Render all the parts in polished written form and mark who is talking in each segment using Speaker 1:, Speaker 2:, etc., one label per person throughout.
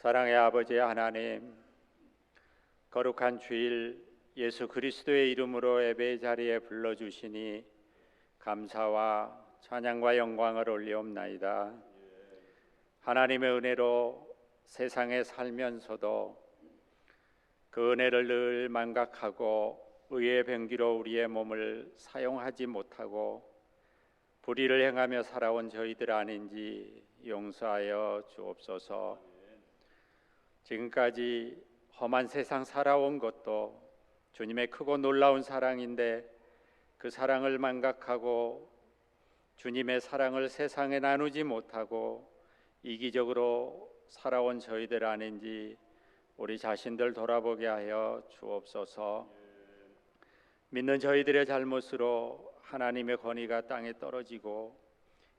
Speaker 1: 사랑의 아버지 하나님, 거룩한 주일 예수 그리스도의 이름으로 예배의 자리에 불러주시니 감사와 찬양과 영광을 올리옵나이다. 하나님의 은혜로 세상에 살면서도 그 은혜를 늘 망각하고 의의 병기로 우리의 몸을 사용하지 못하고 불의를 행하며 살아온 저희들 아닌지 용서하여 주옵소서. 지금까지 험한 세상 살아온 것도 주님의 크고 놀라운 사랑인데 그 사랑을 망각하고 주님의 사랑을 세상에 나누지 못하고 이기적으로 살아온 저희들 아닌지 우리 자신들 돌아보게 하여 주옵소서. 믿는 저희들의 잘못으로 하나님의 권위가 땅에 떨어지고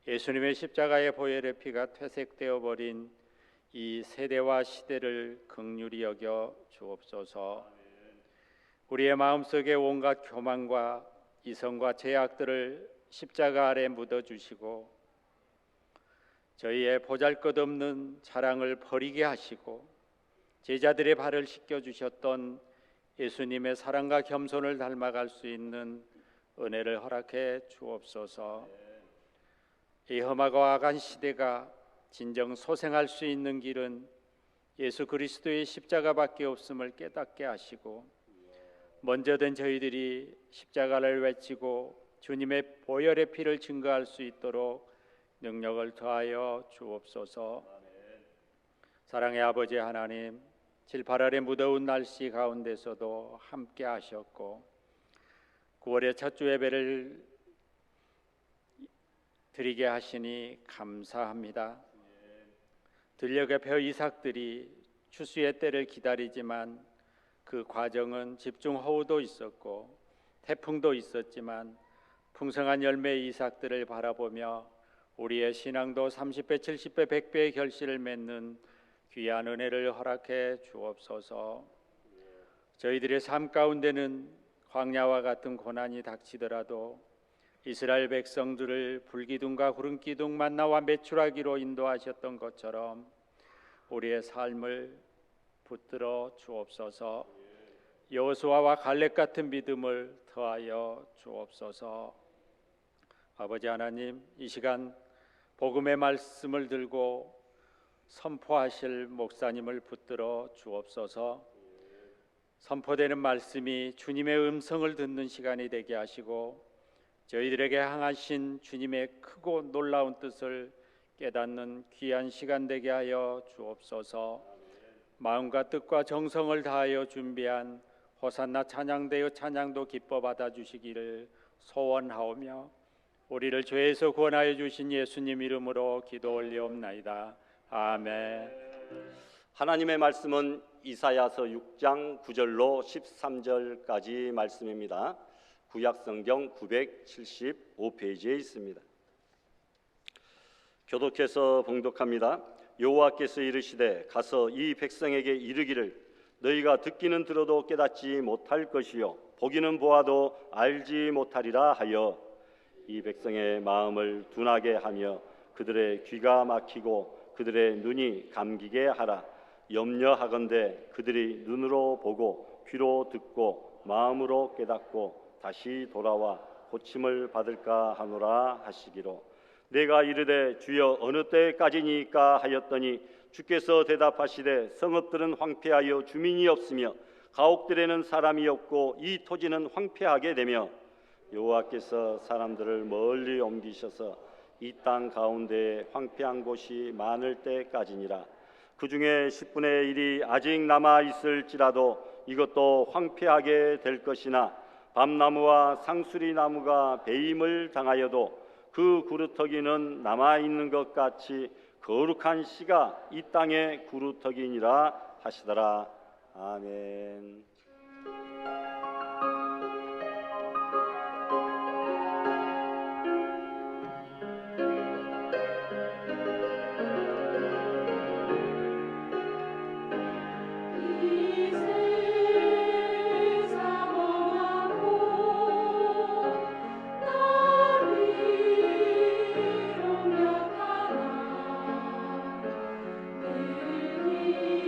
Speaker 1: 예수님의 십자가의 보혈의 피가 퇴색되어 버린 이 세대와 시대를 긍휼히 여겨 주옵소서. 우리의 마음속에 온갖 교만과 이성과 죄악들을 십자가 아래 묻어주시고 저희의 보잘것없는 자랑을 버리게 하시고 제자들의 발을 씻겨주셨던 예수님의 사랑과 겸손을 닮아갈 수 있는 은혜를 허락해 주옵소서. 이 험하고 악한 시대가 진정 소생할 수 있는 길은 예수 그리스도의 십자가밖에 없음을 깨닫게 하시고 먼저 된 저희들이 십자가를 외치고 주님의 보혈의 피를 증거할 수 있도록 능력을 더하여 주옵소서. 사랑의 아버지 하나님, 7, 8월의 무더운 날씨 가운데서도 함께 하셨고 9월의 첫 주 예배를 드리게 하시니 감사합니다. 들녘의 벼 이삭들이 추수의 때를 기다리지만 그 과정은 집중호우도 있었고 태풍도 있었지만 풍성한 열매의 이삭들을 바라보며 우리의 신앙도 30배, 70배, 100배의 결실을 맺는 귀한 은혜를 허락해 주옵소서. 저희들의 삶 가운데는 광야와 같은 고난이 닥치더라도 이스라엘 백성들을 불기둥과 구름기둥 만나와 메추라기로 인도하셨던 것처럼 우리의 삶을 붙들어 주옵소서. 여호수아와 갈렙 같은 믿음을 더하여 주옵소서. 아버지 하나님, 이 시간 복음의 말씀을 들고 선포하실 목사님을 붙들어 주옵소서. 선포되는 말씀이 주님의 음성을 듣는 시간이 되게 하시고 저희들에게 향하신 주님의 크고 놀라운 뜻을 깨닫는 귀한 시간 되게 하여 주옵소서. 마음과 뜻과 정성을 다하여 준비한 호산나 찬양되어 찬양도 기뻐 받아주시기를 소원하오며 우리를 죄에서 구원하여 주신 예수님 이름으로 기도 올리옵나이다. 아멘.
Speaker 2: 하나님의 말씀은 이사야서 6장 9절로 13절까지 말씀입니다. 구약성경 975페이지에 있습니다. 교독해서 봉독합니다. 여호와께서 이르시되 가서 이 백성에게 이르기를 너희가 듣기는 들어도 깨닫지 못할 것이요 보기는 보아도 알지 못하리라 하여 이 백성의 마음을 둔하게 하며 그들의 귀가 막히고 그들의 눈이 감기게 하라. 염려하건대 그들이 눈으로 보고 귀로 듣고 마음으로 깨닫고 다시 돌아와 고침을 받을까 하노라 하시기로 내가 이르되 주여 어느 때까지니까 하였더니 주께서 대답하시되 성읍들은 황폐하여 주민이 없으며 가옥들에는 사람이 없고 이 토지는 황폐하게 되며 여호와께서 사람들을 멀리 옮기셔서 이 땅 가운데 황폐한 곳이 많을 때까지니라. 그 중에 10분의 1이 아직 남아 있을지라도 이것도 황폐하게 될 것이나 밤나무와 상수리 나무가 배임을 당하여도 그 구루터기는 남아 있는 것 같이 거룩한 씨가 이 땅의 구루터기니라 하시더라. 아멘.
Speaker 3: 이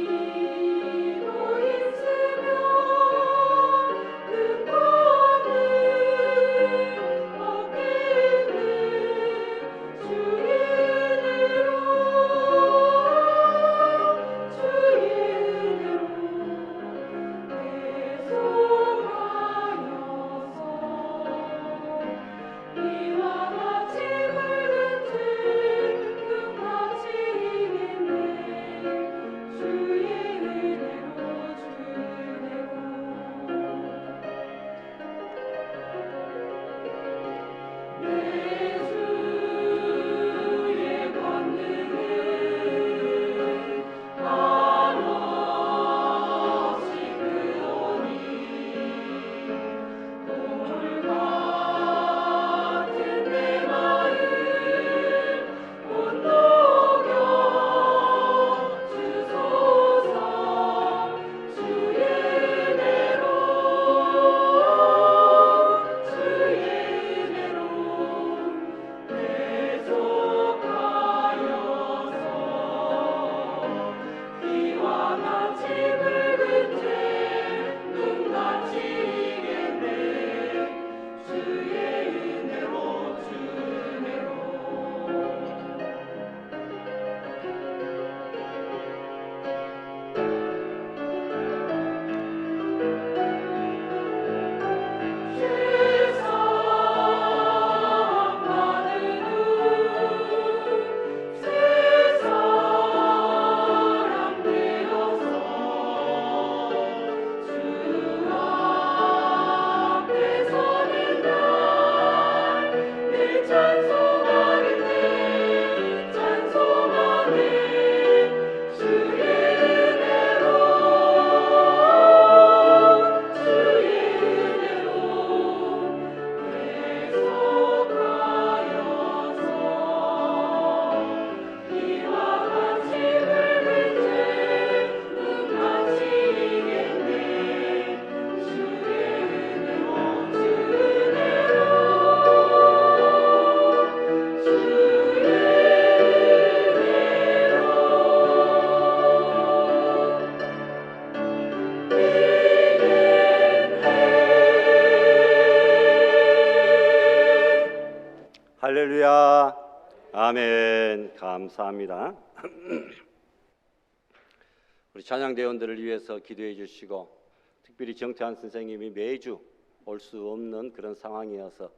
Speaker 2: 할렐루야. 아멘. 감사합니다. 우리 찬양대원들을 위해서 기도해 주시고, 특별히 정태환 선생님이 매주 올 수 없는 그런 상황이어서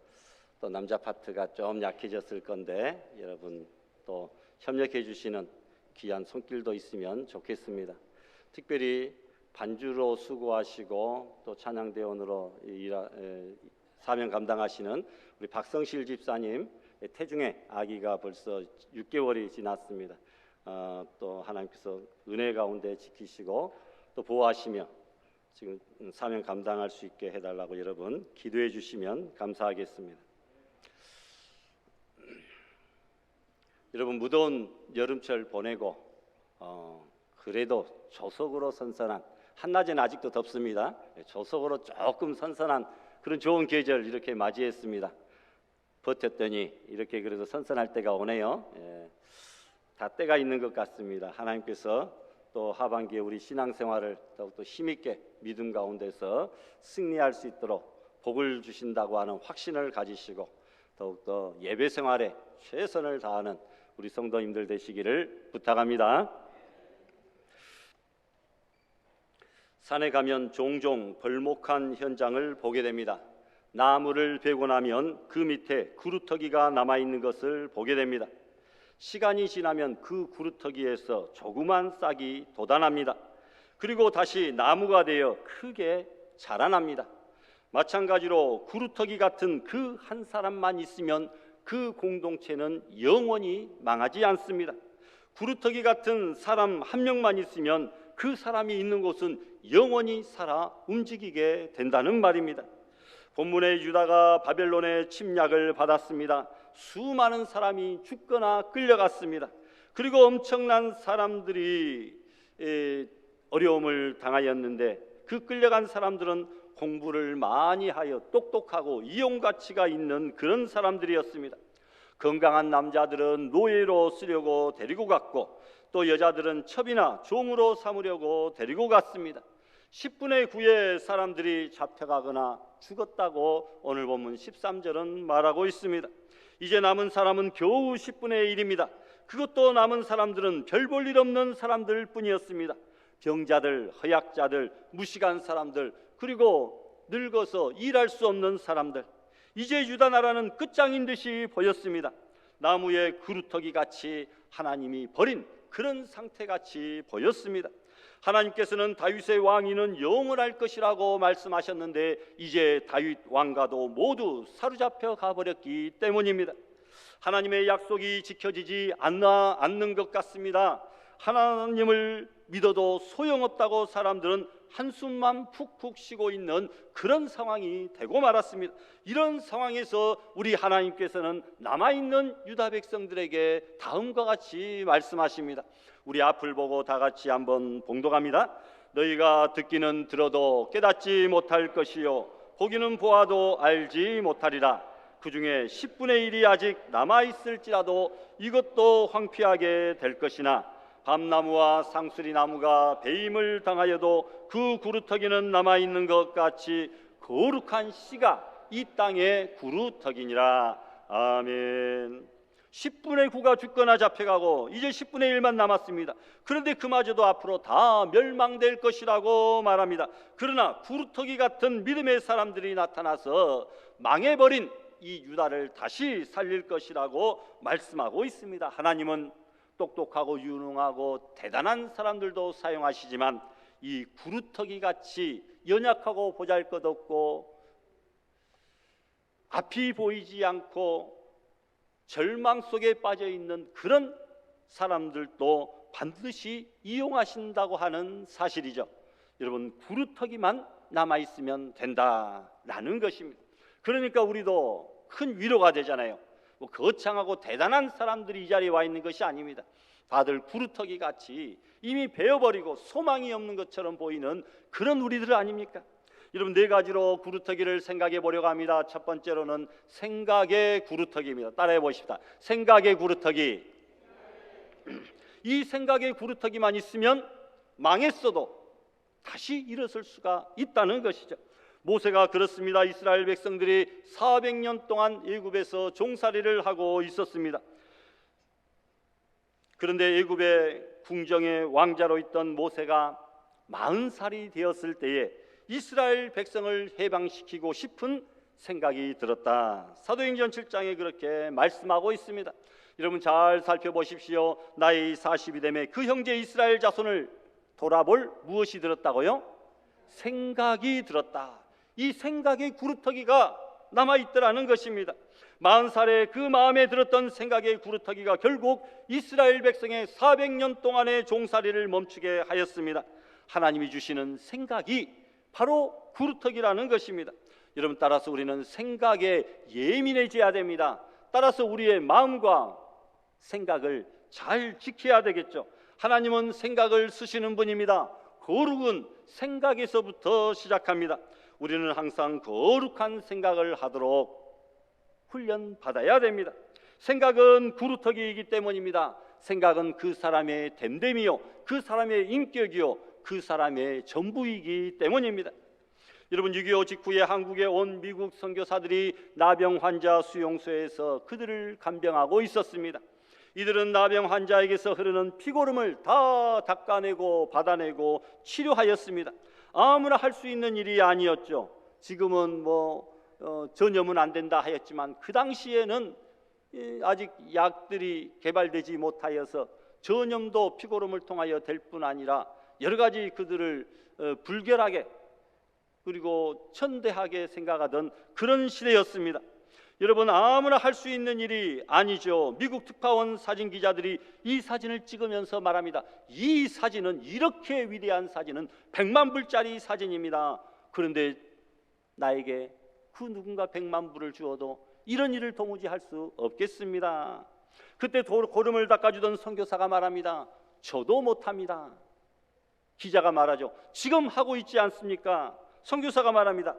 Speaker 2: 또 남자 파트가 좀 약해졌을 건데 여러분 또 협력해 주시는 귀한 손길도 있으면 좋겠습니다. 특별히 반주로 수고하시고 또 찬양대원으로 사명 감당하시는 우리 박성실 집사님, 태중에 아기가 벌써 6개월이 지났습니다. 또 하나님께서 은혜 가운데 지키시고 또 보호하시며 지금 사명 감당할 수 있게 해달라고 여러분 기도해 주시면 감사하겠습니다. 여러분 무더운 여름철 보내고 그래도 조석으로 선선한, 한낮에는 아직도 덥습니다. 조석으로 조금 선선한 그런 좋은 계절 이렇게 맞이했습니다. 버텼더니 이렇게 그래도 선선할 때가 오네요. 다 때가 있는 것 같습니다. 하나님께서 또 하반기에 우리 신앙생활을 더욱더 힘있게 믿음 가운데서 승리할 수 있도록 복을 주신다고 하는 확신을 가지시고 더욱더 예배생활에 최선을 다하는 우리 성도님들 되시기를 부탁합니다. 산에 가면 종종 벌목한 현장을 보게 됩니다. 나무를 베고 나면 그 밑에 구루터기가 남아있는 것을 보게 됩니다. 시간이 지나면 그 구루터기에서 조그만 싹이 돋아납니다. 그리고 다시 나무가 되어 크게 자라납니다. 마찬가지로 구루터기 같은 그 한 사람만 있으면 그 공동체는 영원히 망하지 않습니다. 구루터기 같은 사람 한 명만 있으면 그 사람이 있는 곳은 영원히 살아 움직이게 된다는 말입니다. 본문의 유다가 바벨론의 침략을 받았습니다. 수많은 사람이 죽거나 끌려갔습니다. 그리고 엄청난 사람들이 어려움을 당하였는데 그 끌려간 사람들은 공부를 많이 하여 똑똑하고 이용가치가 있는 그런 사람들이었습니다. 건강한 남자들은 노예로 쓰려고 데리고 갔고 또 여자들은 첩이나 종으로 삼으려고 데리고 갔습니다. 10분의 9의 사람들이 잡혀가거나 죽었다고 오늘 본문 13절은 말하고 있습니다. 이제 남은 사람은 겨우 10분의 1입니다. 그것도 남은 사람들은 별 볼 일 없는 사람들 뿐이었습니다. 병자들, 허약자들, 무식한 사람들, 그리고 늙어서 일할 수 없는 사람들. 이제 유다 나라는 끝장인 듯이 보였습니다. 나무의 구루터기 같이 하나님이 버린 그런 상태같이 보였습니다. 하나님께서는 다윗의 왕위는 영원할 것이라고 말씀하셨는데 이제 다윗 왕가도 모두 사로잡혀 가버렸기 때문입니다. 하나님의 약속이 지켜지지 않는 것 같습니다. 하나님을 믿어도 소용없다고 사람들은 한숨만 푹푹 쉬고 있는 그런 상황이 되고 말았습니다. 이런 상황에서 우리 하나님께서는 남아있는 유다 백성들에게 다음과 같이 말씀하십니다. 우리 앞을 보고 다 같이 한번 봉독합니다. 너희가 듣기는 들어도 깨닫지 못할 것이요 보기는 보아도 알지 못하리라. 그 중에 10분의 1이 아직 남아있을지라도 이것도 황폐하게 될 것이나 밤나무와 상수리나무가 배임을 당하여도 그 구루터기는 남아있는 것 같이 거룩한 씨가 이 땅의 구루터기니라. 아멘. 10분의 9가 죽거나 잡혀가고 이제 10분의 1만 남았습니다. 그런데 그마저도 앞으로 다 멸망될 것이라고 말합니다. 그러나 구루터기 같은 믿음의 사람들이 나타나서 망해버린 이 유다를 다시 살릴 것이라고 말씀하고 있습니다. 하나님은 똑똑하고 유능하고 대단한 사람들도 사용하시지만 이 구루터기 같이 연약하고 보잘것없고 앞이 보이지 않고 절망 속에 빠져 있는 그런 사람들도 반드시 이용하신다고 하는 사실이죠. 여러분, 구루터기만 남아있으면 된다라는 것입니다. 그러니까 우리도 큰 위로가 되잖아요. 뭐 거창하고 대단한 사람들이 이 자리에 와 있는 것이 아닙니다. 다들 구루터기 같이 이미 베어버리고 소망이 없는 것처럼 보이는 그런 우리들 아닙니까? 여러분, 네 가지로 구루터기를 생각해 보려고 합니다. 첫 번째로는 생각의 구루터기입니다. 따라해 보십시다. 생각의 구루터기. 이 생각의 구루터기만 있으면 망했어도 다시 일어설 수가 있다는 것이죠. 모세가 그렇습니다. 이스라엘 백성들이 400년 동안 애굽에서 종살이를 하고 있었습니다. 그런데 애굽의 궁정의 왕자로 있던 모세가 40살이 되었을 때에 이스라엘 백성을 해방시키고 싶은 생각이 들었다. 사도행전 7장에 그렇게 말씀하고 있습니다. 여러분 잘 살펴보십시오. 나이 40이 되매 그 형제 이스라엘 자손을 돌아볼 무엇이 들었다고요? 생각이 들었다. 이 생각의 구루터기가 남아있더라는 것입니다. 40살에 그 마음에 들었던 생각의 구루터기가 결국 이스라엘 백성의 400년 동안의 종살이를 멈추게 하였습니다. 하나님이 주시는 생각이 바로 구루터기라는 것입니다. 여러분, 따라서 우리는 생각에 예민해져야 됩니다. 따라서 우리의 마음과 생각을 잘 지켜야 되겠죠. 하나님은 생각을 쓰시는 분입니다. 거룩은 생각에서부터 시작합니다. 우리는 항상 거룩한 생각을 하도록 훈련받아야 됩니다. 생각은 구루터기이기 때문입니다. 생각은 그 사람의 됨됨이요, 그 사람의 인격이요, 그 사람의 전부이기 때문입니다. 여러분, 6.25 직후에 한국에 온 미국 선교사들이 나병 환자 수용소에서 그들을 간병하고 있었습니다. 이들은 나병 환자에게서 흐르는 피고름을 다 닦아내고 받아내고 치료하였습니다. 아무나 할 수 있는 일이 아니었죠. 지금은 전염은 안 된다 하였지만 그 당시에는 아직 약들이 개발되지 못하여서 전염도 피고름을 통하여 될 뿐 아니라 여러 가지 그들을 불결하게 그리고 천대하게 생각하던 그런 시대였습니다. 여러분, 아무나 할 수 있는 일이 아니죠. 미국 특파원 사진 기자들이 이 사진을 찍으면서 말합니다. 이 사진은, 이렇게 위대한 사진은 100만 불짜리 사진입니다. 그런데 나에게 그 누군가 100만 불을 주어도 이런 일을 도무지 할 수 없겠습니다. 그때 고름을 닦아주던 선교사가 말합니다. 저도 못합니다. 기자가 말하죠. 지금 하고 있지 않습니까? 선교사가 말합니다.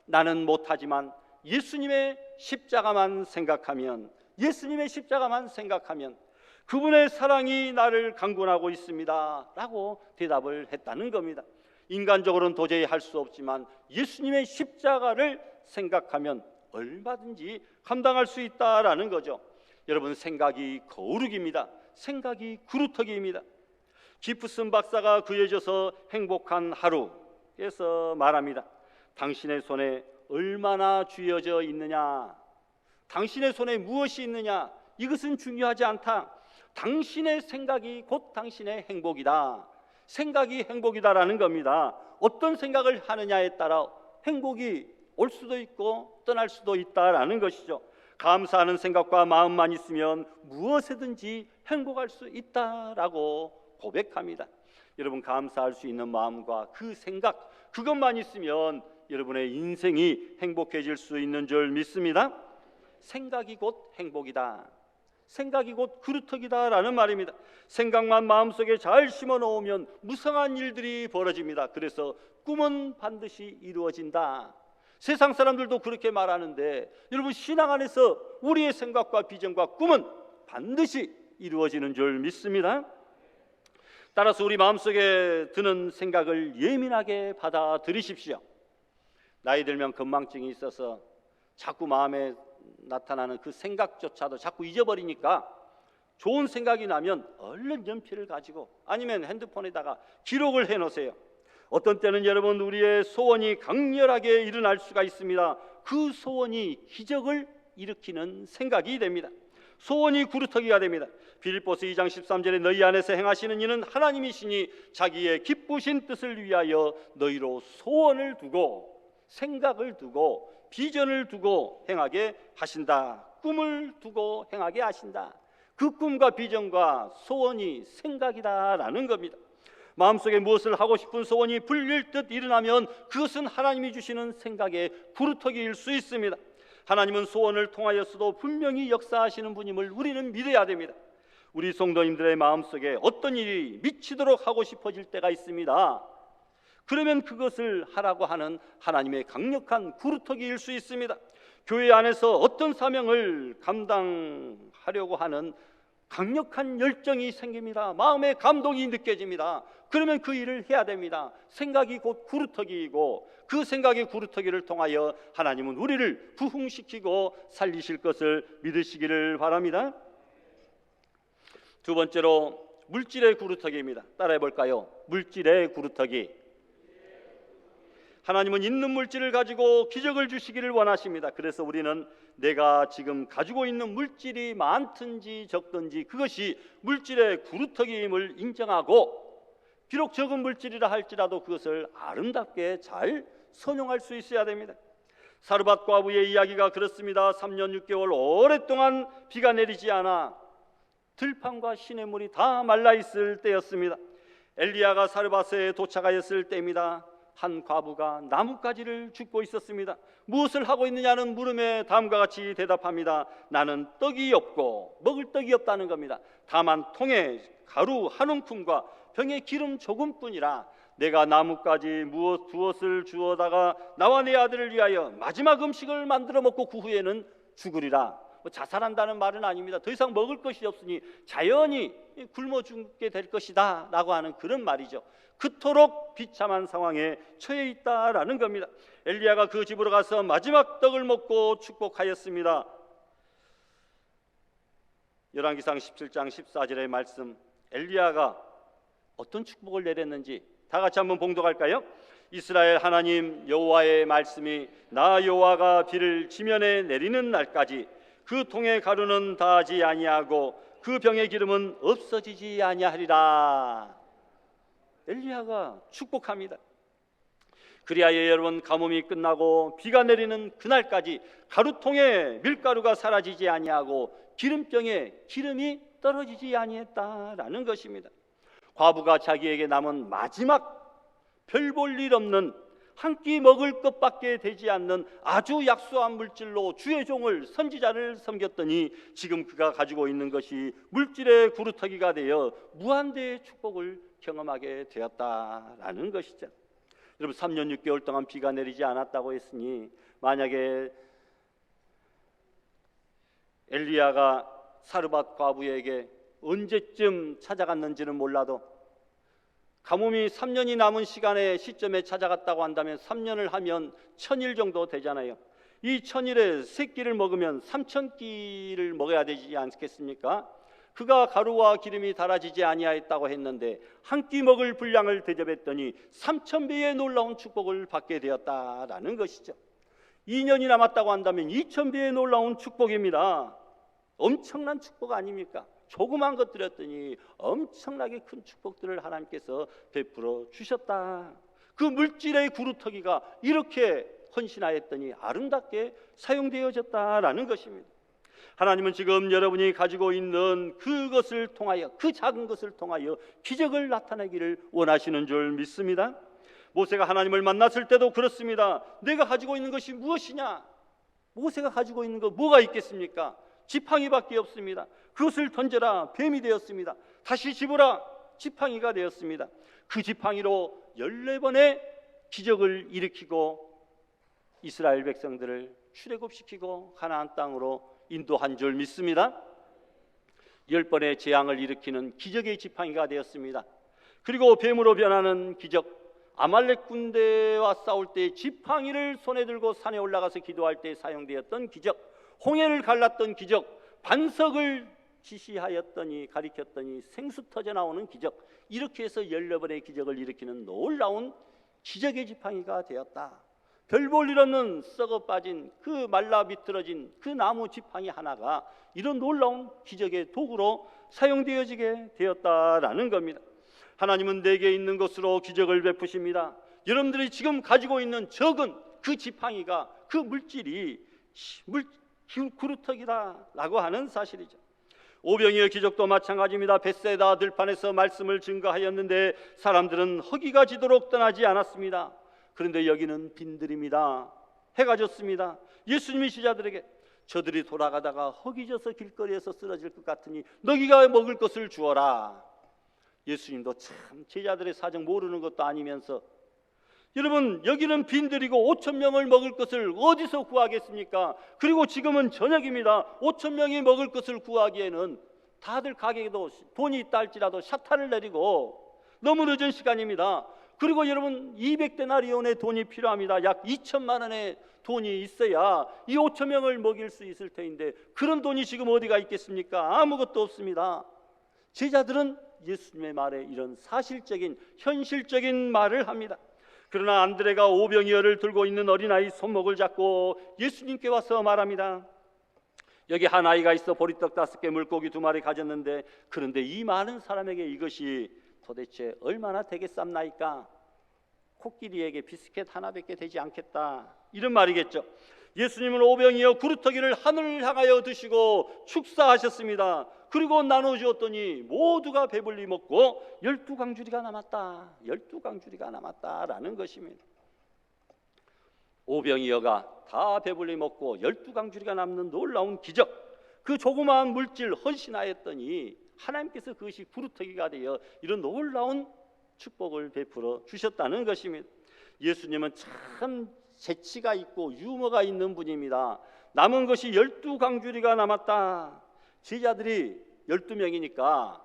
Speaker 2: 나는 못하지만 예수님의 십자가만 생각하면, 예수님의 십자가만 생각하면 그분의 사랑이 나를 강권하고 있습니다 라고 대답을 했다는 겁니다. 인간적으로는 도저히 할 수 없지만 예수님의 십자가를 생각하면 얼마든지 감당할 수 있다라는 거죠. 여러분, 생각이 거룩입니다. 생각이 구루터기입니다. 기프슨 박사가 그려져서 행복한 하루에서 말합니다. 당신의 손에 얼마나 쥐어져 있느냐, 당신의 손에 무엇이 있느냐, 이것은 중요하지 않다. 당신의 생각이 곧 당신의 행복이다. 생각이 행복이다라는 겁니다. 어떤 생각을 하느냐에 따라 행복이 올 수도 있고 떠날 수도 있다라는 것이죠. 감사하는 생각과 마음만 있으면 무엇이든지 행복할 수 있다라고 고백합니다. 여러분, 감사할 수 있는 마음과 그 생각, 그것만 있으면 여러분의 인생이 행복해질 수 있는 줄 믿습니다. 생각이 곧 행복이다. 생각이 곧 구루터기다라는 말입니다. 생각만 마음속에 잘 심어 놓으면 무성한 일들이 벌어집니다. 그래서 꿈은 반드시 이루어진다. 세상 사람들도 그렇게 말하는데 여러분, 신앙 안에서 우리의 생각과 비전과 꿈은 반드시 이루어지는 줄 믿습니다. 따라서 우리 마음속에 드는 생각을 예민하게 받아들이십시오. 나이 들면 건망증이 있어서 자꾸 마음에 나타나는 그 생각조차도 자꾸 잊어버리니까 좋은 생각이 나면 얼른 연필을 가지고 아니면 핸드폰에다가 기록을 해놓으세요. 어떤 때는 여러분, 우리의 소원이 강렬하게 일어날 수가 있습니다. 그 소원이 기적을 일으키는 생각이 됩니다. 소원이 구루터기가 됩니다. 빌립보서 2장 13절에 너희 안에서 행하시는 이는 하나님이시니 자기의 기쁘신 뜻을 위하여 너희로 소원을 두고 생각을 두고 비전을 두고 행하게 하신다. 꿈을 두고 행하게 하신다. 그 꿈과 비전과 소원이 생각이다라는 겁니다. 마음속에 무엇을 하고 싶은 소원이 불릴 듯 일어나면 그것은 하나님이 주시는 생각의 구루터기일 수 있습니다. 하나님은 소원을 통하여서도 분명히 역사하시는 분임을 우리는 믿어야 됩니다. 우리 성도님들의 마음속에 어떤 일이 미치도록 하고 싶어질 때가 있습니다. 그러면 그것을 하라고 하는 하나님의 강력한 구루터기일 수 있습니다. 교회 안에서 어떤 사명을 감당하려고 하는 강력한 열정이 생깁니다. 마음의 감동이 느껴집니다. 그러면 그 일을 해야 됩니다. 생각이 곧 구루터기이고 그 생각의 구루터기를 통하여 하나님은 우리를 부흥시키고 살리실 것을 믿으시기를 바랍니다. 두 번째로 물질의 구루터기입니다. 따라해 볼까요? 물질의 구루터기. 하나님은 있는 물질을 가지고 기적을 주시기를 원하십니다. 그래서 우리는 내가 지금 가지고 있는 물질이 많든지 적든지 그것이 물질의 구루터기임을 인정하고, 비록 적은 물질이라 할지라도 그것을 아름답게 잘 선용할 수 있어야 됩니다. 사르밧 과부의 이야기가 그렇습니다. 3년 6개월 오랫동안 비가 내리지 않아 들판과 시냇물이 다 말라있을 때였습니다. 엘리야가 사르밧에 도착하였을 때입니다. 한 과부가 나뭇가지를 줍고 있었습니다. 무엇을 하고 있느냐는 물음에 다음과 같이 대답합니다. 나는 떡이 없고 먹을 떡이 없다는 겁니다. 다만 통에 가루 한 움큼과 병에 기름 조금뿐이라 내가 나뭇가지 무엇을 주어다가 나와 내 아들을 위하여 마지막 음식을 만들어 먹고 그 후에는 죽으리라. 자살한다는 말은 아닙니다. 더 이상 먹을 것이 없으니 자연히 굶어 죽게 될 것이다 라고 하는 그런 말이죠. 그토록 비참한 상황에 처해 있다라는 겁니다. 엘리야가 그 집으로 가서 마지막 떡을 먹고 축복하였습니다. 열왕기상 17장 14절의 말씀, 엘리야가 어떤 축복을 내렸는지 다 같이 한번 봉독할까요? 이스라엘 하나님 여호와의 말씀이 나 여호와가 비를 지면에 내리는 날까지 그 통의 가루는 다하지 아니하고 그 병의 기름은 없어지지 아니하리라. 엘리야가 축복합니다. 그리하여 여러분, 가뭄이 끝나고 비가 내리는 그날까지 가루통에 밀가루가 사라지지 아니하고 기름병에 기름이 떨어지지 아니했다라는 것입니다. 과부가 자기에게 남은 마지막 별 볼 일 없는 한 끼 먹을 것밖에 되지 않는 아주 약소한 물질로 주의 종을 선지자를 섬겼더니 지금 그가 가지고 있는 것이 물질의 구루터기가 되어 무한대의 축복을 경험하게 되었다라는 것이죠. 여러분, 3년 6개월 동안 비가 내리지 않았다고 했으니 만약에 엘리야가 사르밧 과부에게 언제쯤 찾아갔는지는 몰라도 가뭄이 3년이 남은 시점에 찾아갔다고 한다면 3년을 하면 1000일 정도 되잖아요. 이 1000일에 3끼를 먹으면 3000끼를 먹어야 되지 않겠습니까? 그가 가루와 기름이 달아지지 아니하였다고 했는데 한 끼 먹을 분량을 대접했더니 3000배의 놀라운 축복을 받게 되었다라는 것이죠. 2년이 남았다고 한다면 2000배의 놀라운 축복입니다. 엄청난 축복 아닙니까? 조그만 것 드렸더니 엄청나게 큰 축복들을 하나님께서 베풀어 주셨다. 그 물질의 구루터기가 이렇게 헌신하였더니 아름답게 사용되어졌다라는 것입니다. 하나님은 지금 여러분이 가지고 있는 그것을 통하여, 그 작은 것을 통하여 기적을 나타내기를 원하시는 줄 믿습니다. 모세가 하나님을 만났을 때도 그렇습니다. 내가 가지고 있는 것이 무엇이냐? 모세가 가지고 있는 것 뭐가 있겠습니까? 지팡이밖에 없습니다. 그것을 던져라, 뱀이 되었습니다. 다시 집어라, 지팡이가 되었습니다. 그 지팡이로 14번의 기적을 일으키고 이스라엘 백성들을 출애굽시키고 가나안 땅으로 인도한 줄 믿습니다. 10번의 재앙을 일으키는 기적의 지팡이가 되었습니다. 그리고 뱀으로 변하는 기적, 아말렉 군대와 싸울 때 지팡이를 손에 들고 산에 올라가서 기도할 때 사용되었던 기적, 홍해를 갈랐던 기적, 반석을 지시하였더니 가리켰더니 생수 터져 나오는 기적, 이렇게 해서 14번의 기적을 일으키는 놀라운 기적의 지팡이가 되었다. 별 볼 일 없는 썩어 빠진 그 말라 비틀어진 그 나무 지팡이 하나가 이런 놀라운 기적의 도구로 사용되어지게 되었다라는 겁니다. 하나님은 내게 있는 것으로 기적을 베푸십니다. 여러분들이 지금 가지고 있는 적은 그 지팡이가, 그 물질이 구루터기다라고 하는 사실이죠. 오병이어 기적도 마찬가지입니다. 벳세다 들판에서 말씀을 증거하였는데 사람들은 허기가 지도록 떠나지 않았습니다. 그런데 여기는 빈들입니다. 해가 졌습니다. 예수님이 제자들에게 저들이 돌아가다가 허기져서 길거리에서 쓰러질 것 같으니 너희가 먹을 것을 주어라. 예수님도 참 제자들의 사정 모르는 것도 아니면서, 여러분, 여기는 빈들이고 5,000명을 먹을 것을 어디서 구하겠습니까? 그리고 지금은 저녁입니다. 5,000명이 먹을 것을 구하기에는 다들 가게에도 돈이 있다 할지라도 샤타를 내리고 너무 늦은 시간입니다. 그리고 여러분 200데나리온의 돈이 필요합니다. 약 2천만 원의 돈이 있어야 이 5천 명을 먹일 수 있을 터인데 그런 돈이 지금 어디가 있겠습니까? 아무것도 없습니다. 제자들은 예수님의 말에 이런 사실적인 현실적인 말을 합니다. 그러나 안드레가 오병이어를 들고 있는 어린아이 손목을 잡고 예수님께 와서 말합니다. 여기 한 아이가 있어 보리떡 5개 물고기 2마리 가졌는데 그런데 이 많은 사람에게 이것이 도대체 얼마나 되겠삼나이까? 코끼리에게 비스켓 하나밖에 되지 않겠다, 이런 말이겠죠. 예수님은 오병이어 구루터기를 하늘을 향하여 드시고 축사하셨습니다. 그리고 나눠주었더니 모두가 배불리 먹고 12강주리가 남았다, 12강주리가 남았다라는 것입니다. 오병이어가 다 배불리 먹고 12강주리가 남는 놀라운 기적, 그 조그마한 물질 헌신하였더니 하나님께서 그것이 구루터기가 되어 이런 놀라운 축복을 베풀어 주셨다는 것입니다. 예수님은 참 재치가 있고 유머가 있는 분입니다. 남은 것이 12강주리가 남았다. 제자들이 12명이니까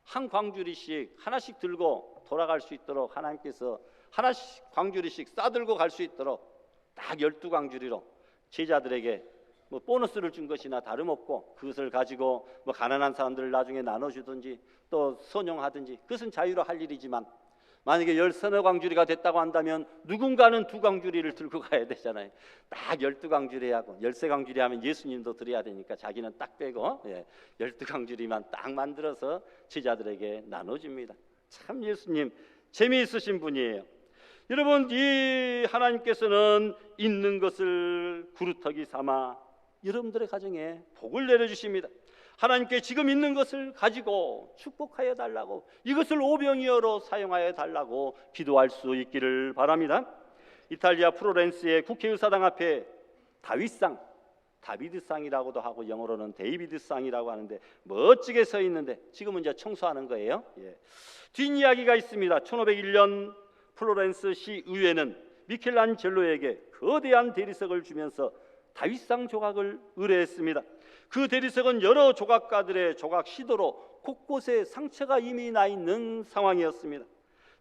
Speaker 2: 한 광주리씩 하나씩 들고 돌아갈 수 있도록 하나님께서 하나씩 광주리씩 싸들고 갈 수 있도록 딱 12강주리로 제자들에게 뭐 보너스를 준 것이나 다름없고 그것을 가지고 뭐 가난한 사람들을 나중에 나눠주든지 또 선용하든지 그것은 자유로 할 일이지만 만약에 13강주리가 됐다고 한다면 누군가는 2강주리를 들고 가야 되잖아요. 딱 12강주리 하고 13강주리 하면 예수님도 드려야 되니까 자기는 딱 빼고 12강주리만 딱 만들어서 제자들에게 나눠줍니다. 참 예수님 재미있으신 분이에요. 여러분, 이 하나님께서는 있는 것을 구루터기 삼아 여러분들의 가정에 복을 내려주십니다. 하나님께 지금 있는 것을 가지고 축복하여 달라고, 이것을 오병이어로 사용하여 달라고 기도할 수 있기를 바랍니다. 이탈리아 플로렌스의 국회의사당 앞에 다윗상, 다비드상이라고도 하고 영어로는 데이비드상이라고 하는데 멋지게 서 있는데 지금은 이제 청소하는 거예요. 뒷이야기가 있습니다. 1501년 플로렌스 시의회는 미켈란젤로에게 거대한 대리석을 주면서 다윗상 조각을 의뢰했습니다. 그 대리석은 여러 조각가들의 조각 시도로 곳곳에 상처가 이미 나 있는 상황이었습니다.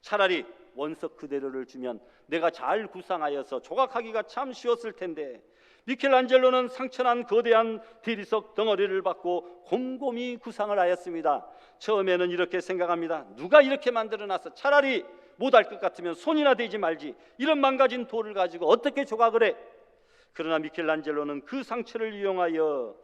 Speaker 2: 차라리 원석 그대로를 주면 내가 잘 구상하여서 조각하기가 참 쉬웠을 텐데 미켈란젤로는 상처난 거대한 대리석 덩어리를 받고 곰곰이 구상을 하였습니다. 처음에는 이렇게 생각합니다. 누가 이렇게 만들어놔서 차라리 못할 것 같으면 손이나 대지 말지, 이런 망가진 돌을 가지고 어떻게 조각을 해? 그러나 미켈란젤로는 그 상처를 이용하여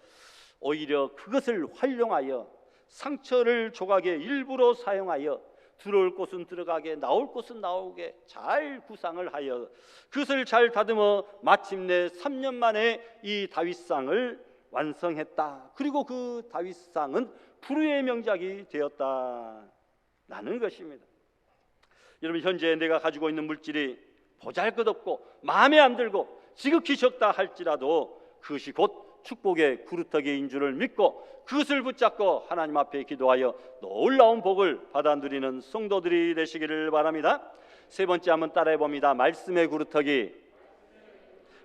Speaker 2: 오히려 그것을 활용하여 상처를 조각의 일부로 사용하여 들어올 곳은 들어가게 나올 곳은 나오게 잘 구상을 하여 그것을 잘 다듬어 마침내 3년 만에 이 다윗상을 완성했다. 그리고 그 다윗상은 불후의 명작이 되었다라는 것입니다. 여러분, 현재 내가 가지고 있는 물질이 보잘것없고 마음에 안 들고 지극히 적다 할지라도 그것이 곧 축복의 구루터기인 줄을 믿고 그것을 붙잡고 하나님 앞에 기도하여 놀라운 복을 받아 누리는 성도들이 되시기를 바랍니다. 세 번째 한번 따라해 봅니다. 말씀의 구루터기.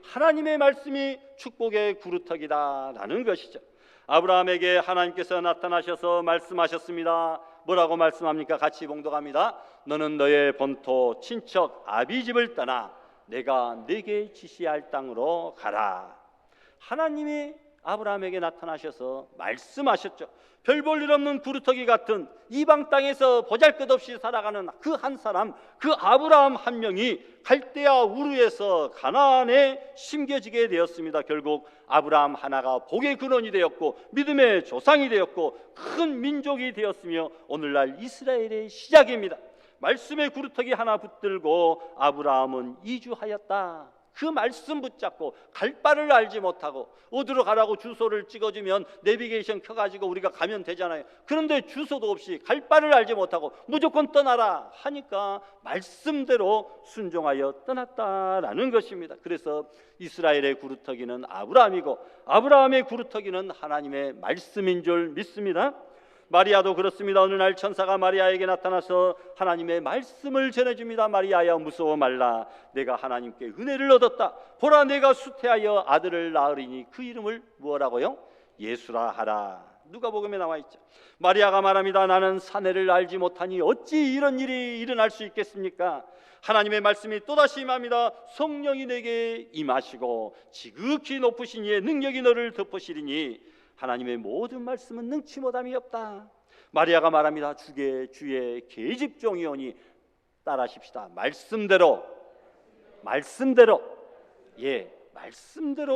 Speaker 2: 하나님의 말씀이 축복의 구루터기다라는 것이죠. 아브라함에게 하나님께서 나타나셔서 말씀하셨습니다. 뭐라고 말씀합니까? 같이 봉독합니다. 너는 너의 본토 친척 아비 집을 떠나 내가 네게 지시할 땅으로 가라. 하나님이 아브라함에게 나타나셔서 말씀하셨죠. 별 볼 일 없는 구루터기 같은 이방 땅에서 보잘것없이 살아가는 그 한 사람, 그 아브라함 한 명이 갈대아 우르에서 가나안에 심겨지게 되었습니다. 결국 아브라함 하나가 복의 근원이 되었고 믿음의 조상이 되었고 큰 민족이 되었으며 오늘날 이스라엘의 시작입니다. 말씀의 구루터기 하나 붙들고 아브라함은 이주하였다. 그 말씀 붙잡고 갈 바를 알지 못하고 어디로 가라고 주소를 찍어주면 내비게이션 켜가지고 우리가 가면 되잖아요. 그런데 주소도 없이 갈 바를 알지 못하고 무조건 떠나라 하니까 말씀대로 순종하여 떠났다라는 것입니다. 그래서 이스라엘의 구루터기는 아브라함이고 아브라함의 구루터기는 하나님의 말씀인 줄 믿습니다. 마리아도 그렇습니다. 어느 날 천사가 마리아에게 나타나서 하나님의 말씀을 전해줍니다. 마리아야 무서워 말라. 내가 하나님께 은혜를 얻었다. 보라 내가 수태하여 아들을 낳으리니 그 이름을 무엇라고요? 예수라 하라. 누가복음에 나와 있죠. 마리아가 말합니다. 나는 사내를 알지 못하니 어찌 이런 일이 일어날 수 있겠습니까? 하나님의 말씀이 또다시 임합니다. 성령이 내게 임하시고 지극히 높으신 이의 능력이 너를 덮으시리니 하나님의 모든 말씀은 능치 못함이 없다. 마리아가 말합니다. 주의 계집종이오니 따라하십시다. 말씀대로 말씀대로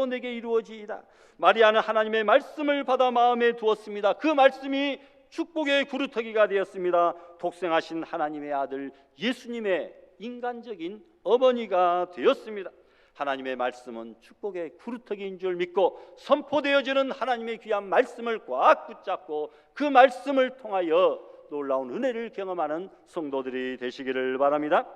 Speaker 2: 내게 이루어지이다. 마리아는 하나님의 말씀을 받아 마음에 두었습니다. 그 말씀이 축복의 구루터기가 되었습니다. 독생하신 하나님의 아들 예수님의 인간적인 어머니가 되었습니다. 하나님의 말씀은 축복의 구루터기인 줄 믿고 선포되어지는 하나님의 귀한 말씀을 꽉 붙잡고 그 말씀을 통하여 놀라운 은혜를 경험하는 성도들이 되시기를 바랍니다.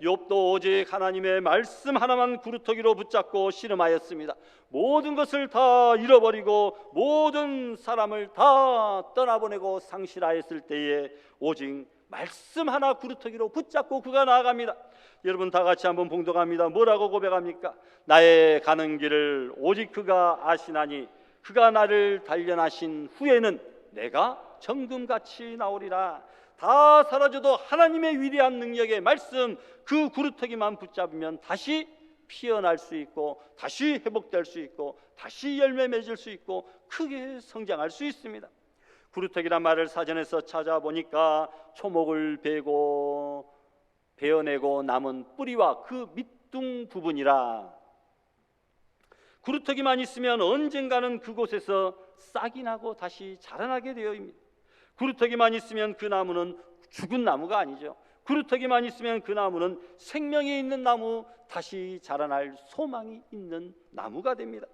Speaker 2: 욥도 오직 하나님의 말씀 하나만 구루터기로 붙잡고 씨름하였습니다. 모든 것을 다 잃어버리고 모든 사람을 다 떠나보내고 상실하였을 때에 오직 말씀 하나 구루터기로 붙잡고 그가 나아갑니다. 여러분 다 같이 한번 봉독합니다. 뭐라고 고백합니까? 나의 가는 길을 오직 그가 아시나니 그가 나를 단련하신 후에는 내가 정금같이 나오리라. 다 사라져도 하나님의 위대한 능력의 말씀 그 구루터기만 붙잡으면 다시 피어날 수 있고 다시 회복될 수 있고 다시 열매 맺을 수 있고 크게 성장할 수 있습니다. 구루터기란 말을 사전에서 찾아보니까 초목을 베어내고 남은 뿌리와 그 밑둥 부분이라. 구루터기만 있으면 언젠가는 그곳에서 싹이 나고 다시 자라나게 되어입니다. 구루터기만 있으면 그 나무는 죽은 나무가 아니죠. 구루터기만 있으면 그 나무는 생명이 있는 나무, 다시 자라날 소망이 있는 나무가 됩니다.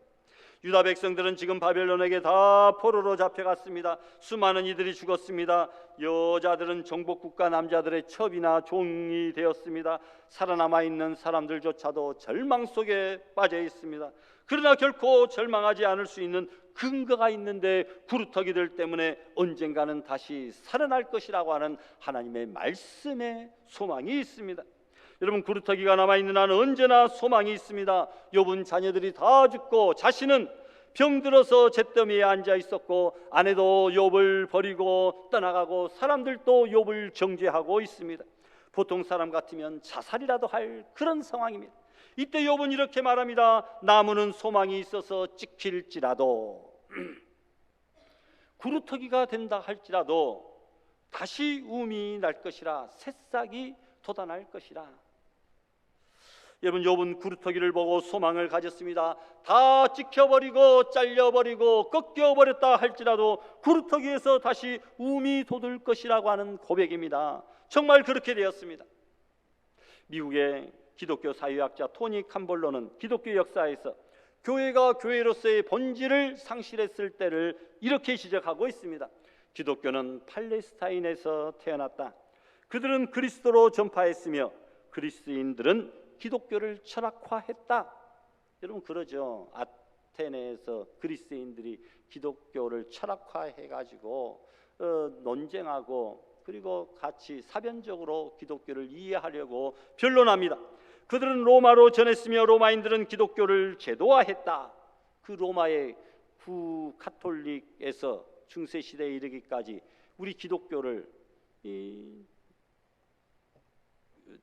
Speaker 2: 유다 백성들은 지금 바벨론에게 다 포로로 잡혀갔습니다. 수많은 이들이 죽었습니다. 여자들은 정복국가 남자들의 첩이나 종이 되었습니다. 살아남아 있는 사람들조차도 절망 속에 빠져 있습니다. 그러나 결코 절망하지 않을 수 있는 근거가 있는데 구루터기들 때문에 언젠가는 다시 살아날 것이라고 하는 하나님의 말씀에 소망이 있습니다. 여러분 구루터기가 남아있는 한은 언제나 소망이 있습니다. 욥은 자녀들이 다 죽고 자신은 병들어서 잿더미에 앉아 있었고 아내도 욥을 버리고 떠나가고 사람들도 욥을 정죄하고 있습니다. 보통 사람 같으면 자살이라도 할 그런 상황입니다. 이때 욥은 이렇게 말합니다. 나무는 소망이 있어서 찍힐지라도 구루터기가 된다 할지라도 다시 움이 날 것이라 새싹이 돋아날 것이라. 여러분 욥은 구루터기를 보고 소망을 가졌습니다. 다 찍혀버리고 잘려버리고 꺾여버렸다 할지라도 구루터기에서 다시 움이 돋을 것이라고 하는 고백입니다. 정말 그렇게 되었습니다. 미국의 기독교 사회학자 토니 캄볼로는 기독교 역사에서 교회가 교회로서의 본질을 상실했을 때를 이렇게 지적하고 있습니다. 기독교는 팔레스타인에서 태어났다. 그들은 그리스도로 전파했으며 그리스인들은 기독교를 철학화했다. 여러분 그러죠. 아테네에서 그리스인들이 기독교를 철학화해가지고 논쟁하고 그리고 같이 사변적으로 기독교를 이해하려고 변론합니다. 그들은 로마로 전했으며 로마인들은 기독교를 제도화했다. 그 로마의 구카톨릭에서 중세시대에 이르기까지 우리 기독교를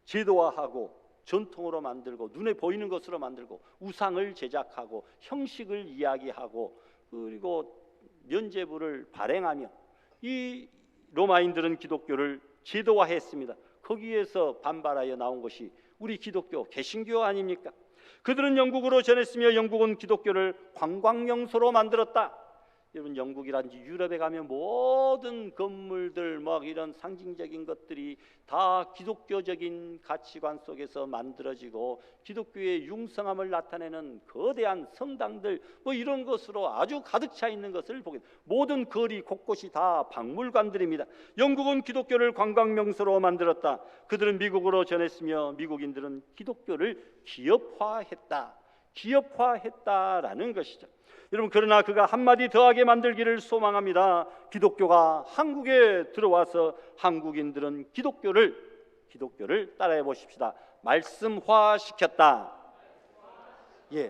Speaker 2: 제도화하고 전통으로 만들고 눈에 보이는 것으로 만들고 우상을 제작하고 형식을 이야기하고 그리고 면죄부를 발행하며 이 로마인들은 기독교를 제도화했습니다. 거기에서 반발하여 나온 것이 우리 기독교 개신교 아닙니까? 그들은 영국으로 전했으며 영국은 기독교를 관광명소로 만들었다. 여러분 영국이란지 유럽에 가면 모든 건물들 막 이런 상징적인 것들이 다 기독교적인 가치관 속에서 만들어지고 기독교의 융성함을 나타내는 거대한 성당들 뭐 이런 것으로 아주 가득 차 있는 것을 보게 모든 거리 곳곳이 다 박물관들입니다. 영국은 기독교를 관광명소로 만들었다. 그들은 미국으로 전했으며 미국인들은 기독교를 기업화했다라는 것이죠. 여러분 그러나 그가 한마디 더하게 만들기를 소망합니다. 기독교가 한국에 들어와서 한국인들은 기독교를 따라해 보십시다. 말씀화시켰다.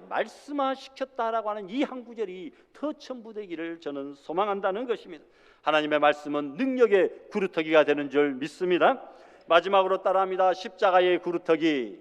Speaker 2: 말씀화시켰다라고 하는 이 한 구절이 더 첨부되기를 저는 소망한다는 것입니다. 하나님의 말씀은 능력의 구루터기가 되는 줄 믿습니다. 마지막으로 따라합니다. 십자가의 구루터기.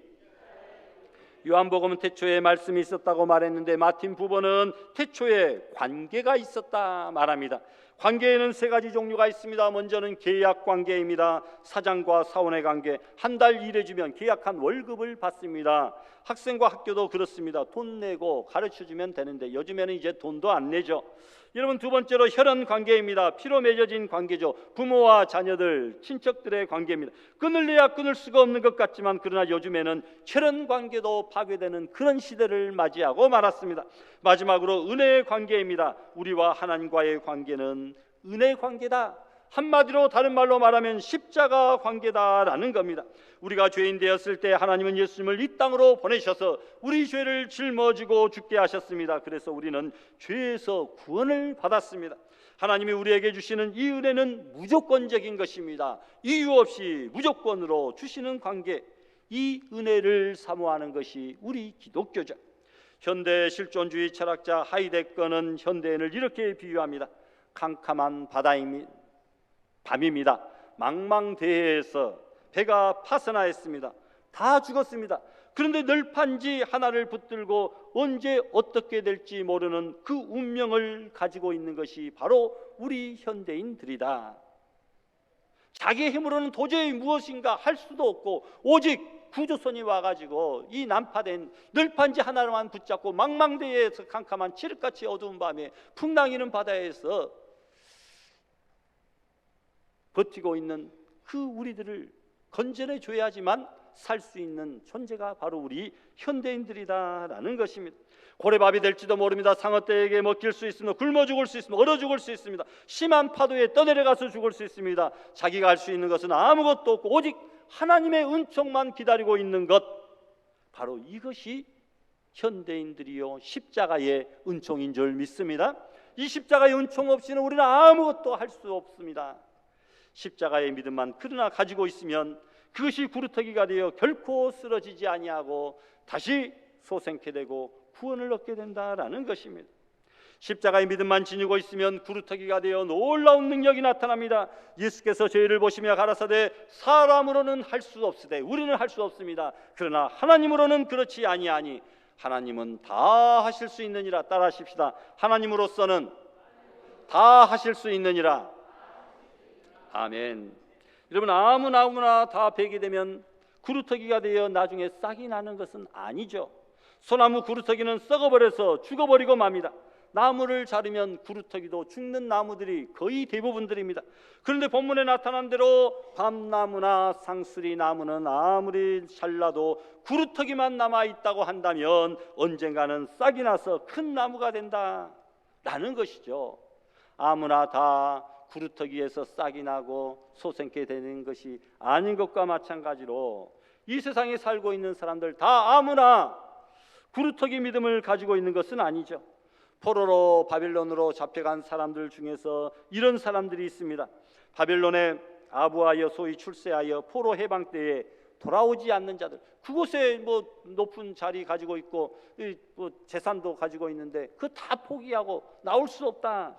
Speaker 2: 요한복음은 태초에 말씀이 있었다고 말했는데 마틴 부번은 태초에 관계가 있었다 말합니다. 관계에는 세 가지 종류가 있습니다. 먼저는 계약 관계입니다. 사장과 사원의 관계. 한 달 일해주면 계약한 월급을 받습니다. 학생과 학교도 그렇습니다. 돈 내고 가르쳐주면 되는데 요즘에는 이제 돈도 안 내죠. 여러분, 두 번째로 혈연 관계입니다. 피로 맺어진 관계죠. 부모와 자녀들, 친척들의 관계입니다. 끊을래야 끊을 수가 없는 것 같지만 그러나 요즘에는 혈연 관계도 파괴되는 그런 시대를 맞이하고 말았습니다. 마지막으로 은혜의 관계입니다. 우리와 하나님과의 관계는 은혜 관계다. 한마디로 다른 말로 말하면 십자가 관계다라는 겁니다. 우리가 죄인 되었을 때 하나님은 예수님을 이 땅으로 보내셔서 우리 죄를 짊어지고 죽게 하셨습니다. 그래서 우리는 죄에서 구원을 받았습니다. 하나님이 우리에게 주시는 이 은혜는 무조건적인 것입니다. 이유 없이 무조건으로 주시는 관계, 이 은혜를 사모하는 것이 우리 기독교죠. 현대 실존주의 철학자 하이데거는 현대인을 이렇게 비유합니다. 캄캄한 밤입니다. 망망대해에서 배가 파선하였습니다. 다 죽었습니다. 그런데 널판지 하나를 붙들고 언제 어떻게 될지 모르는 그 운명을 가지고 있는 것이 바로 우리 현대인들이다. 자기의 힘으로는 도저히 무엇인가 할 수도 없고 오직 구조선이 와가지고 이 난파된 널판지 하나만 붙잡고 망망대해에서 캄캄한 칠흑같이 어두운 밤에 풍랑이는 바다에서 버티고 있는 그 우리들을 건져내 줘야지만 살 수 있는 존재가 바로 우리 현대인들이다라는 것입니다. 고래밥이 될지도 모릅니다. 상어떼에게 먹힐 수 있습니다. 굶어 죽을 수 있습니다. 얼어 죽을 수 있습니다. 심한 파도에 떠내려가서 죽을 수 있습니다. 자기가 할 수 있는 것은 아무것도 없고 오직 하나님의 은총만 기다리고 있는 것, 바로 이것이 현대인들이요 십자가의 은총인 줄 믿습니다. 이 십자가의 은총 없이는 우리는 아무것도 할 수 없습니다. 십자가의 믿음만 그러나 가지고 있으면 그것이 구루터기가 되어 결코 쓰러지지 아니하고 다시 소생케 되고 구원을 얻게 된다라는 것입니다. 십자가의 믿음만 지니고 있으면 구루터기가 되어 놀라운 능력이 나타납니다. 예수께서 저희를 보시며 가라사대 사람으로는 할 수 없으되 우리는 할 수 없습니다. 그러나 하나님으로는 그렇지 아니하니 하나님은 다 하실 수 있느니라. 따라하십시다. 하나님으로서는 다 하실 수 있느니라. 아멘. 여러분, 아무나 다 베게 되면 구루터기가 되어 나중에 싹이 나는 것은 아니죠. 소나무 구루터기는 썩어버려서 죽어버리고 맙니다. 나무를 자르면 구루터기도 죽는 나무들이 거의 대부분들입니다. 그런데 본문에 나타난 대로 밤나무나 상수리 나무는 아무리 잘라도 구루터기만 남아있다고 한다면 언젠가는 싹이 나서 큰 나무가 된다라는 것이죠. 아무나 다 구루터기에서 싹이 나고 소생케 되는 것이 아닌 것과 마찬가지로 이 세상에 살고 있는 사람들 다 아무나 구루터기 믿음을 가지고 있는 것은 아니죠. 포로로 바빌론으로 잡혀간 사람들 중에서 이런 사람들이 있습니다. 바빌론에 아부하여 소위 출세하여 포로 해방 때에 돌아오지 않는 자들, 그곳에 높은 자리 가지고 있고 재산도 가지고 있는데 그 다 포기하고 나올 수 없다,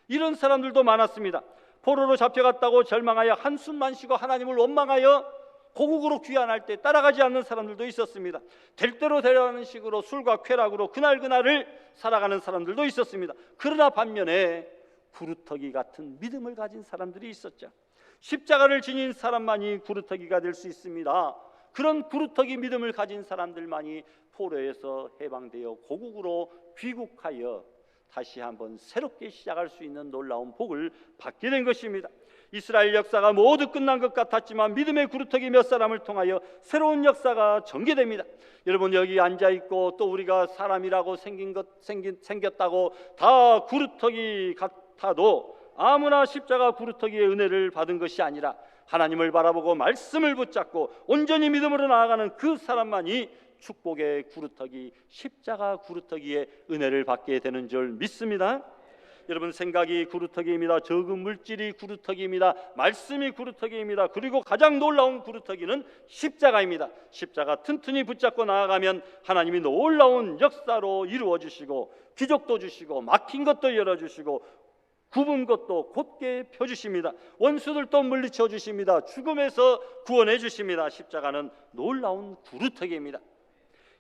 Speaker 2: 이런 사람들도 많았습니다. 포로로 잡혀갔다고 절망하여 한숨만 쉬고 하나님을 원망하여 고국으로 귀환할 때 따라가지 않는 사람들도 있었습니다. 될 대로 되라는 식으로 술과 쾌락으로 그날그날을 살아가는 사람들도 있었습니다. 그러나 반면에 구루터기 같은 믿음을 가진 사람들이 있었죠. 십자가를 지닌 사람만이 구루터기가 될 수 있습니다. 그런 구루터기 믿음을 가진 사람들만이 포로에서 해방되어 고국으로 귀국하여 다시 한번 새롭게 시작할 수 있는 놀라운 복을 받게 된 것입니다. 이스라엘 역사가 모두 끝난 것 같았지만 믿음의 구루터기 몇 사람을 통하여 새로운 역사가 전개됩니다. 여러분, 여기 앉아있고 또 우리가 사람이라고 생겼다고 다 구루터기 같아도 아무나 십자가 구루터기의 은혜를 받은 것이 아니라 하나님을 바라보고 말씀을 붙잡고 온전히 믿음으로 나아가는 그 사람만이 축복의 구루터기, 십자가 구루터기의 은혜를 받게 되는 줄 믿습니다. 여러분 생각이 구루터기입니다. 적은 물질이 구루터기입니다. 말씀이 구루터기입니다. 그리고 가장 놀라운 구루터기는 십자가입니다. 십자가 튼튼히 붙잡고 나아가면 하나님이 놀라운 역사로 이루어 주시고 기적도 주시고 막힌 것도 열어주시고 굽은 것도 곧게 펴주십니다. 원수들도 물리쳐 주십니다. 죽음에서 구원해 주십니다. 십자가는 놀라운 구루터기입니다.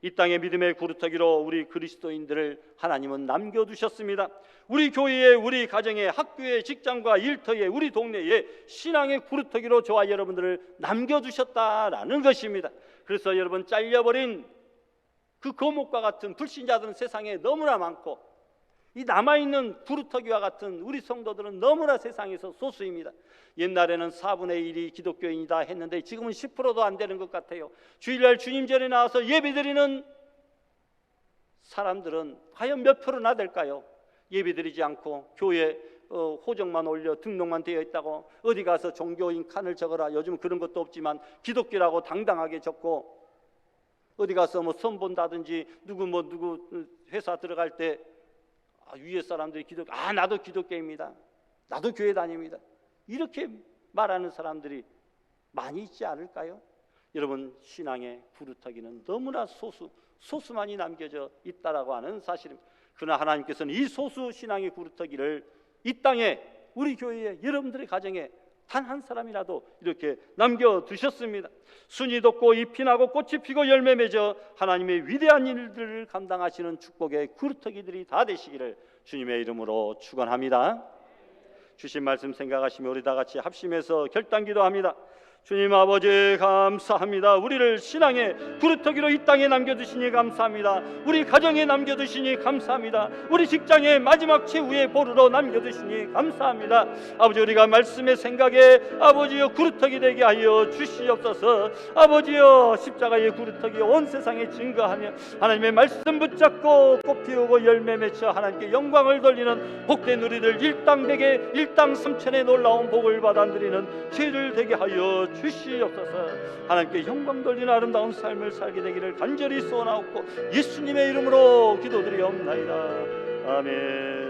Speaker 2: 이 땅의 믿음의 구루터기로 우리 그리스도인들을 하나님은 남겨두셨습니다. 우리 교회에, 우리 가정에, 학교에, 직장과 일터에, 우리 동네에 신앙의 구루터기로 저와 여러분들을 남겨두셨다라는 것입니다. 그래서 여러분, 잘려버린 그 거목과 같은 불신자들은 세상에 너무나 많고 이 남아있는 구루터기와 같은 우리 성도들은 너무나 세상에서 소수입니다. 옛날에는 4분의 1이 기독교인이다 했는데 지금은 10%도 안 되는 것 같아요. 주일날 주님전에 나와서 예배드리는 사람들은 과연 몇 표나 될까요? 예배드리지 않고 교회 호적만 올려 등록만 되어 있다고 어디 가서 종교인 칸을 적어라. 요즘 그런 것도 없지만 기독교라고 당당하게 적고 어디 가서 뭐 선본다든지 누구 회사 들어갈 때 위에 사람들이 나도 기독교입니다. 나도 교회 다닙니다. 이렇게 말하는 사람들이 많이 있지 않을까요? 여러분, 신앙의 구루터기는 너무나 소수만이 남겨져 있다라고 하는 사실입니다. 그러나 하나님께서는 이 소수 신앙의 구루터기를 이 땅에 우리 교회에 여러분들의 가정에 단 한 사람이라도 이렇게 남겨두셨습니다. 순이 돋고 잎이 나고 꽃이 피고 열매 맺어 하나님의 위대한 일들을 감당하시는 축복의 구루터기들이 다 되시기를 주님의 이름으로 축원합니다. 주신 말씀 생각하시며 우리 다 같이 합심해서 결단기도합니다. 주님 아버지 감사합니다. 우리를 신앙의 구루터기로 이 땅에 남겨두시니 감사합니다. 우리 가정에 남겨두시니 감사합니다. 우리 직장의 마지막 최후의 보루로 남겨두시니 감사합니다. 아버지, 우리가 말씀의 생각에 아버지여 구루터기 되게 하여 주시옵소서. 아버지여, 십자가의 구루터기 온 세상에 증거하며 하나님의 말씀 붙잡고 꽃 피우고 열매 맺혀 하나님께 영광을 돌리는 복된 우리들 일당백에 일당삼천의 놀라운 복을 받아 누리는 죄를 되게 하여 주시옵소서. 하나님께 영광 돌리는 아름다운 삶을 살게 되기를 간절히 소원하옵고 예수님의 이름으로 기도드리옵나이다. 아멘.